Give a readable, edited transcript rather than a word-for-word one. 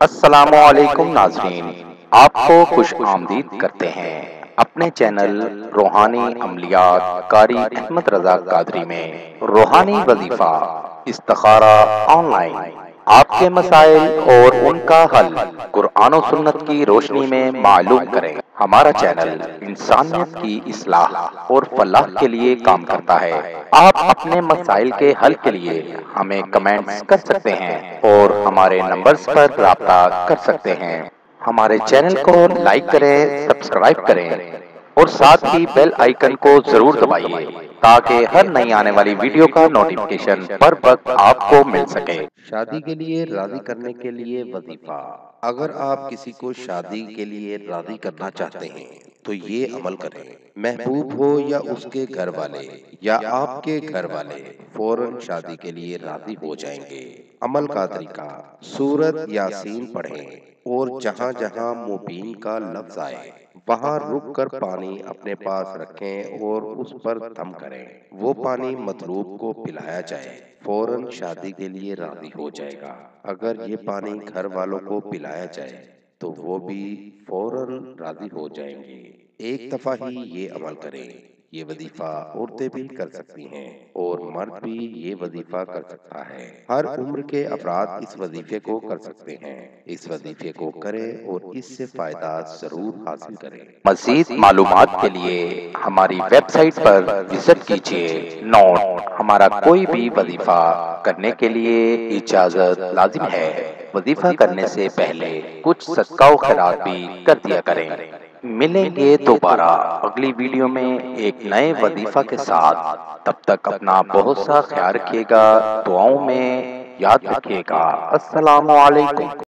السلام علیکم ناظرین، آپ کو خوش آمدید کرتے ہیں اپنے چینل روحانی عملیات قاری احمد رضا قادری میں۔ روحانی وظیفہ استخارہ آن لائن، آپ کے مسائل اور ان کا حل قرآن و سنت کی روشنی میں معلوم کریں۔ ہمارا چینل انسانیت کی اصلاح اور فلاح کے لیے کام کرتا ہے۔ آپ اپنے مسائل کے حل کے لیے ہمیں کمنٹس کر سکتے ہیں اور ہمارے نمبرز پر رابطہ کر سکتے ہیں۔ ہمارے چینل کو لائک کریں، سبسکرائب کریں اور ساتھ ہی بیل آئیکن کو ضرور دبائیے تاکہ ہر نئی آنے والی ویڈیو کا نوٹیفیکیشن پر وقت آپ کو مل سکے۔ شادی کے لیے راضی کرنے کے لیے وظیفہ۔ اگر آپ کسی کو شادی کے لیے راضی کرنا چاہتے ہیں تو یہ عمل کریں۔ محبوب ہو یا اس کے گھر والے یا آپ کے گھر والے فوراً شادی کے لیے راضی ہو جائیں گے۔ عمل کا طریقہ: سورۃ یاسین پڑھیں اور جہاں جہاں مبین کا لفظ آئے وہاں رک کر پانی اپنے پاس رکھیں اور اس پر دم کریں۔ وہ پانی مطلوب کو پلایا جائے، فوراً شادی کے لیے راضی ہو جائے گا۔ اگر یہ پانی گھر والوں کو پلایا جائے تو وہ بھی فوراً راضی ہو جائیں گے۔ ایک دفعہ ہی یہ عمل کریں۔ یہ وظیفہ عورتیں بھی کر سکتی ہیں اور مرد بھی یہ وظیفہ کر سکتا ہے۔ ہر عمر کے افراد اس وظیفے کو کر سکتے ہیں۔ اس وظیفے کو کریں اور اس سے فائدہ ضرور حاصل کریں۔ مزید معلومات کے لیے ہماری ویب سائٹ پر وزٹ کیجیے۔ نوٹ: ہمارا کوئی بھی وظیفہ کرنے کے لیے اجازت لازم ہے۔ وظیفہ کرنے سے پہلے کچھ صدقہ و خیرات بھی کر دیا کریں۔ ملیں گے دوبارہ اگلی ویڈیو میں ایک نئے وظیفہ کے ساتھ۔ تب تک اپنا بہت سا خیال رکھیے گا، دعاؤں میں یاد رکھیے گا۔ السلام علیکم۔